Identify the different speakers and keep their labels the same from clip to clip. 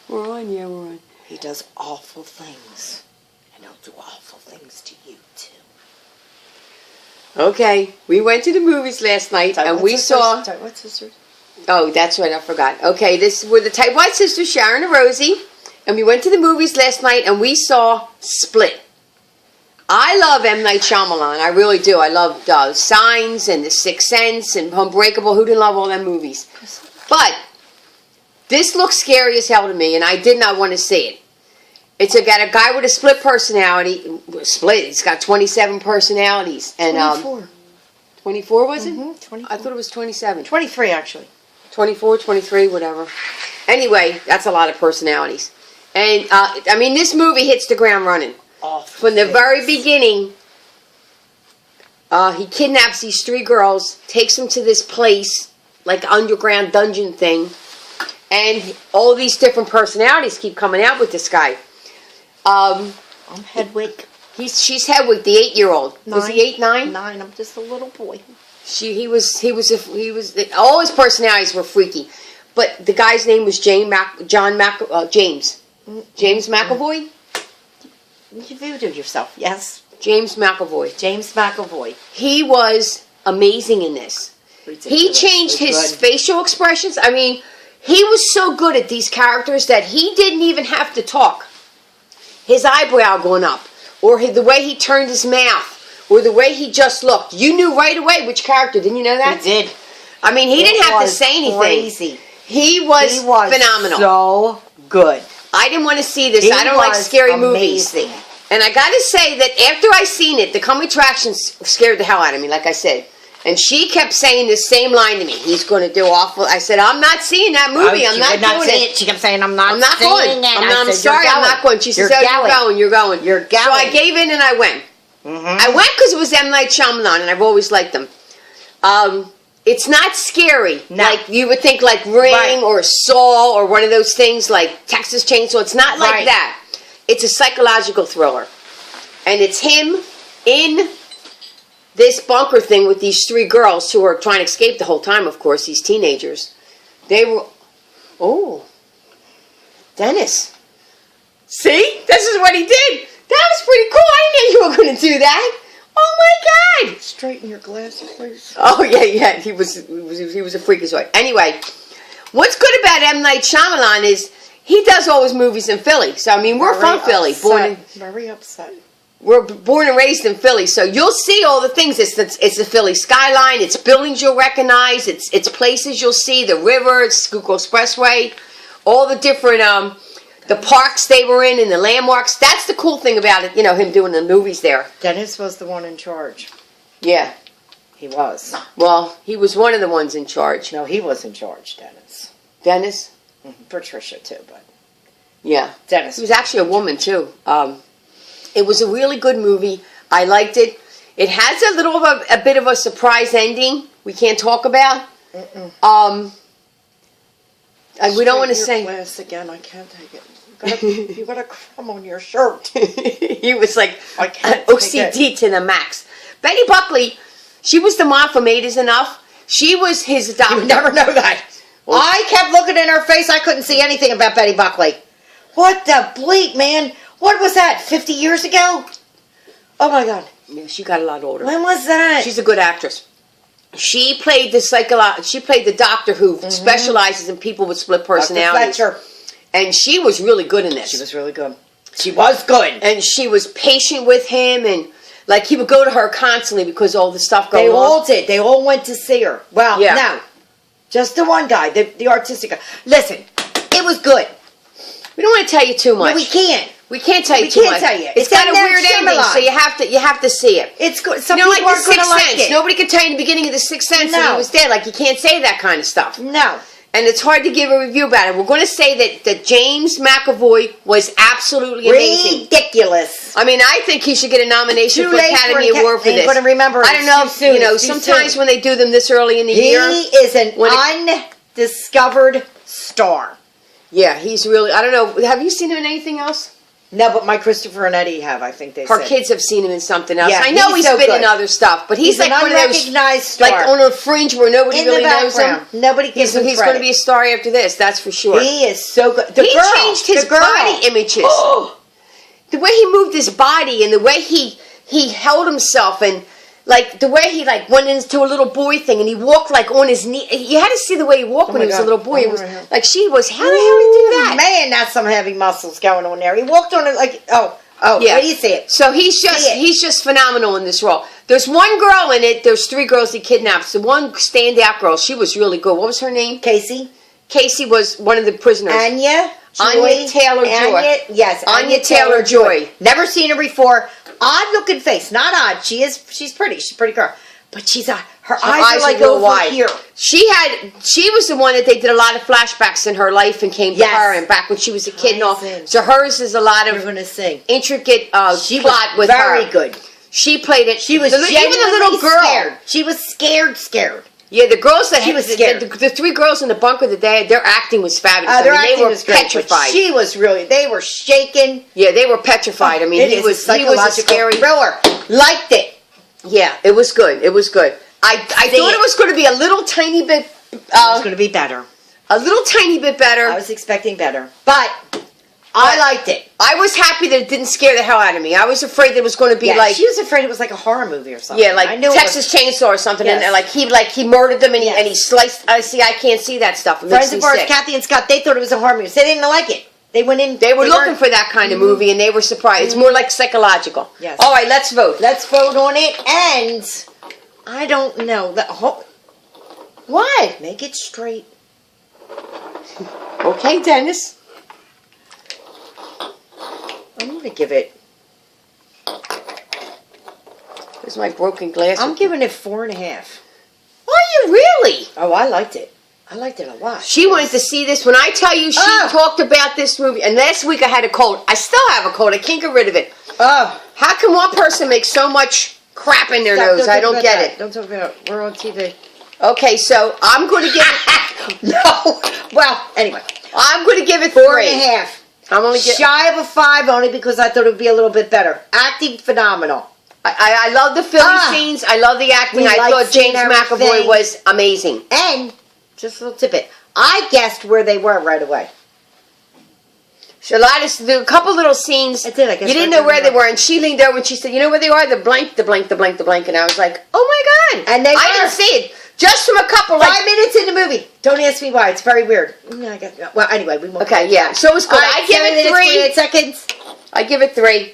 Speaker 1: We're on, yeah, we're on.
Speaker 2: He does awful things. And he'll do awful things to you, too.
Speaker 1: Okay, we went to the movies last night, and we saw...
Speaker 2: Tightwad Sisters?
Speaker 1: Oh, that's right, I forgot. Okay, this were the Tightwad sisters, Sharon and Rosie, and we went to the movies last night, and we saw Split. I love M. Night Shyamalan, I really do. I love Signs and The Sixth Sense and Unbreakable. Who didn't love all them movies? But this looks scary as hell to me, and I did not want to see it. It's got a guy with a split personality. Split. It's got 27 personalities. And
Speaker 2: 24.
Speaker 1: 24 was it?
Speaker 2: 24.
Speaker 1: I thought it was 27.
Speaker 2: 23, actually.
Speaker 1: 24, 23, whatever. Anyway, that's a lot of personalities. And, I mean, this movie hits the ground running. From the very beginning, he kidnaps these 3 girls, takes them to this place, like underground dungeon thing, and all these different personalities keep coming out with this guy. I'm
Speaker 2: Hedwig.
Speaker 1: She's Hedwig, the 8-year-old. Was he 8, 9?
Speaker 2: 9. I'm just a little boy.
Speaker 1: He was. All his personalities were freaky, but the guy's name was James McAvoy.
Speaker 2: You voodooed yourself, yes.
Speaker 1: James McAvoy.
Speaker 2: James McAvoy.
Speaker 1: He was amazing in this.
Speaker 2: Ridiculous.
Speaker 1: He changed his facial expressions. I mean, he was so good at these characters that he didn't even have to talk. His eyebrow going up, or the way he turned his mouth, or the way he just looked. You knew right away which character. Didn't you know that?
Speaker 2: I did.
Speaker 1: I mean, he didn't have to say anything.
Speaker 2: Crazy.
Speaker 1: He was phenomenal.
Speaker 2: So good.
Speaker 1: I didn't want to see this. I don't like scary movies. And I got to say that after I seen it, the coming attractions scared the hell out of me, like I said. And she kept saying the same line to me. He's going to do awful. I said, I'm not seeing that movie. I'm not doing it.
Speaker 2: She kept saying, I'm not
Speaker 1: going. I'm sorry, I'm not going. She said, oh, you're going. You're going. So I gave in and I went. I went because it was M. Night Shyamalan, and I've always liked them. It's not scary. No. Like you would think like Ring or Saw or one of those things like Texas Chainsaw. It's not like that. It's a psychological thriller. And it's him in this bunker thing with these 3 girls who are trying to escape the whole time, of course, these teenagers. They were... Oh. Dennis. See? This is what he did. That was pretty cool. I didn't know you were going to do that. Oh my God!
Speaker 2: Straighten your glasses, please.
Speaker 1: Oh yeah. He was a freakazoid. Anyway, what's good about M. Night Shyamalan is he does all his movies in Philly. So I mean, we're from Philly.
Speaker 2: Very upset.
Speaker 1: We're born and raised in Philly, so you'll see all the things. It's the Philly skyline. It's buildings you'll recognize. It's places you'll see. The river. It's Schuylkill Expressway. All the different the parks they were in and the landmarks. That's the cool thing about it, you know, him doing the movies there.
Speaker 2: Dennis was the one in charge.
Speaker 1: Yeah.
Speaker 2: He was.
Speaker 1: Well, he was one of the ones in charge.
Speaker 2: No, he was in charge, Dennis.
Speaker 1: Dennis?
Speaker 2: Patricia, too, but...
Speaker 1: Yeah.
Speaker 2: Dennis.
Speaker 1: He was actually a woman, too. It was a really good movie. I liked it. It has a little of a bit of a surprise ending we can't talk about. And we don't want to say...
Speaker 2: glass again, I can't take it. You got a crumb on your shirt.
Speaker 1: He was like
Speaker 2: I can't
Speaker 1: OCD to the max. Betty Buckley, she was the mom from 8 is Enough. She was his doctor.
Speaker 2: You would never know that. Well, I kept looking in her face. I couldn't see anything about Betty Buckley. What the bleep, man? What was that, 50 years ago? Oh, my God.
Speaker 1: Yeah, she got a lot older.
Speaker 2: When was that?
Speaker 1: She's a good actress. She played the doctor who specializes in people with split personalities.
Speaker 2: Dr. Fletcher.
Speaker 1: And she was really good in this.
Speaker 2: She was really good. She was good.
Speaker 1: And she was patient with him, and like he would go to her constantly because all the stuff going on.
Speaker 2: They all did. They all went to see her. Well, no. Just the one guy, the artistic guy. Listen, it was good.
Speaker 1: We don't want to tell you too much.
Speaker 2: No, we can't.
Speaker 1: We can't tell you too much.
Speaker 2: We can't tell you.
Speaker 1: It's got a weird ending, so you have to see it.
Speaker 2: It's good. Some
Speaker 1: people
Speaker 2: like
Speaker 1: The
Speaker 2: Sixth
Speaker 1: Sense. Nobody can tell you in the beginning of The Sixth Sense that he was dead. Like you can't say that kind of stuff.
Speaker 2: No.
Speaker 1: And it's hard to give a review about it. We're going to say that James McAvoy was absolutely amazing.
Speaker 2: Ridiculous.
Speaker 1: I mean, I think he should get a nomination for Academy Award for this.
Speaker 2: But remember,
Speaker 1: I don't know. Sometimes when they do them this early in the year,
Speaker 2: he is an undiscovered star.
Speaker 1: Yeah, he's really. I don't know. Have you seen him in anything else?
Speaker 2: No, but my Christopher and Eddie have, I think they
Speaker 1: Her
Speaker 2: said.
Speaker 1: kids have seen him in something else.
Speaker 2: Yeah,
Speaker 1: I know he's
Speaker 2: so
Speaker 1: been
Speaker 2: good.
Speaker 1: in other stuff, but he's like
Speaker 2: an
Speaker 1: one of those,
Speaker 2: unrecognized star.
Speaker 1: like on a fringe where nobody
Speaker 2: in
Speaker 1: really
Speaker 2: the
Speaker 1: knows him.
Speaker 2: background. Nobody gives him
Speaker 1: He's
Speaker 2: credit.
Speaker 1: going to be a star after this, that's for sure.
Speaker 2: He is so good.
Speaker 1: He changed his body images. The way he moved his body and the way he held himself and like the way he like went into a little boy thing and he walked like on his knee. You had to see the way he walked when he was a little boy. It was like she was. How the hell did he do that?
Speaker 2: Man, that's some heavy muscles going on there. He walked on it like yeah. Where do you see it?
Speaker 1: So he's just phenomenal in this role. There's one girl in it. There's 3 girls he kidnaps. The one standout girl, she was really good. What was her name?
Speaker 2: Casey.
Speaker 1: Casey was one of the prisoners.
Speaker 2: Anya
Speaker 1: Taylor-Joy.
Speaker 2: Yes,
Speaker 1: Anya Taylor-Joy.
Speaker 2: Never seen her before. Odd looking face, not odd. She's pretty. She's a pretty girl, but her eyes are like over wide. Here.
Speaker 1: She was the one that they did a lot of flashbacks in her life and came to her and back when she was a kid and all. So hers is a lot of intricate plot with her.
Speaker 2: Very good.
Speaker 1: She played it.
Speaker 2: She was
Speaker 1: even the little girl.
Speaker 2: Scared. She was scared.
Speaker 1: Yeah, the girls that
Speaker 2: she was scared.
Speaker 1: The 3 girls in the bunker that their acting was fabulous.
Speaker 2: They
Speaker 1: were petrified.
Speaker 2: She was really. They were shaking.
Speaker 1: Yeah, they were petrified. I mean, he was a scary
Speaker 2: thriller. Liked it.
Speaker 1: Yeah, it was good. It was good. I thought it was going to be a little tiny bit.
Speaker 2: It was going to be better.
Speaker 1: A little tiny bit better.
Speaker 2: I was expecting better, but I liked it.
Speaker 1: I was happy that it didn't scare the hell out of me. I was afraid that it was going to be like.
Speaker 2: She was afraid it was like a horror movie or something.
Speaker 1: Yeah, like Texas Chainsaw or something, and he murdered them and he sliced. I can't see that stuff.
Speaker 2: Friends of ours, Kathy and Scott, they thought it was a horror movie. They didn't like it. They went in.
Speaker 1: They were looking for that kind of movie, and they were surprised. It's more like psychological.
Speaker 2: Yes.
Speaker 1: All right, let's vote.
Speaker 2: Let's vote on it, and I don't know
Speaker 1: why
Speaker 2: make it straight.
Speaker 1: Okay, Dennis.
Speaker 2: I'm going to give it.
Speaker 1: There's my broken glass.
Speaker 2: I'm giving it 4.5.
Speaker 1: Are you really?
Speaker 2: Oh, I liked it. I liked it a lot.
Speaker 1: She wanted to see this. When I tell you she talked about this movie, and last week I had a cold. I still have a cold. I can't get rid of it.
Speaker 2: Oh.
Speaker 1: How can one person make so much crap in their nose? I don't get it.
Speaker 2: Don't talk about it. We're on TV.
Speaker 1: Okay, so I'm going to give it...
Speaker 2: No. Well, anyway.
Speaker 1: I'm going to give it
Speaker 2: 4.5.
Speaker 1: I'm only
Speaker 2: shy of a 5 only because I thought it would be a little bit better. Acting phenomenal.
Speaker 1: I love the Philly scenes. I love the acting. I thought James McAvoy was amazing.
Speaker 2: And, just a little tidbit, I guessed where they were right away.
Speaker 1: So a couple little scenes.
Speaker 2: I did, I guess.
Speaker 1: You didn't know where they were, and she leaned over and she said, "You know where they are? The blank, the blank, the blank, the blank." And I was like, "Oh my god!"
Speaker 2: And I
Speaker 1: didn't see it. Just from a couple,
Speaker 2: 5 minutes in the movie. Don't ask me why. It's very weird. Well, anyway, we won't.
Speaker 1: Okay, yeah. So it was good. I give it
Speaker 2: 3 seconds.
Speaker 1: I give it 3.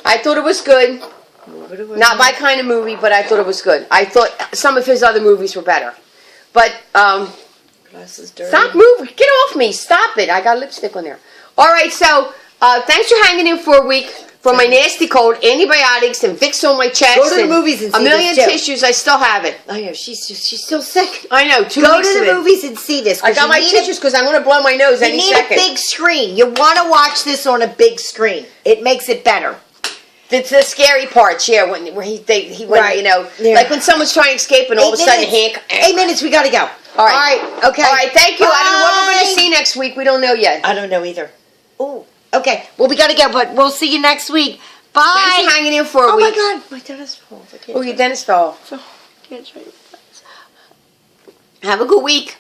Speaker 1: I thought it was good. Not my kind of movie, but I thought it was good. I thought some of his other movies were better. But
Speaker 2: glasses dirty.
Speaker 1: Stop moving. Get off me. Stop it. I got lipstick on there. All right. So thanks for hanging in for a week. For my nasty cold, antibiotics and Vicks on my chest.
Speaker 2: Go to the movies and see
Speaker 1: a million tissues. I still have it.
Speaker 2: I know she's still sick.
Speaker 1: I know. 2
Speaker 2: Go
Speaker 1: weeks
Speaker 2: to the movies and see this.
Speaker 1: I got my tissues because I'm going to blow my nose any second.
Speaker 2: You need a big screen. You want to watch this on a big screen. It makes it better.
Speaker 1: It's the scary parts, yeah. Where he went,
Speaker 2: right.
Speaker 1: You know, like when someone's trying to escape and all of a sudden,
Speaker 2: 8 minutes. We got to go.
Speaker 1: All right. Okay. All right. Thank you.
Speaker 2: Bye.
Speaker 1: I don't know what we're going to see next week. We don't know yet.
Speaker 2: I don't know either. Oh. Okay. Well, we got to go, but we'll see you next week. Bye.
Speaker 1: Thanks for hanging in for a week.
Speaker 2: Oh my God, my dentist falls.
Speaker 1: Oh, your dentist fell.
Speaker 2: So, can't show you.
Speaker 1: Have a good week.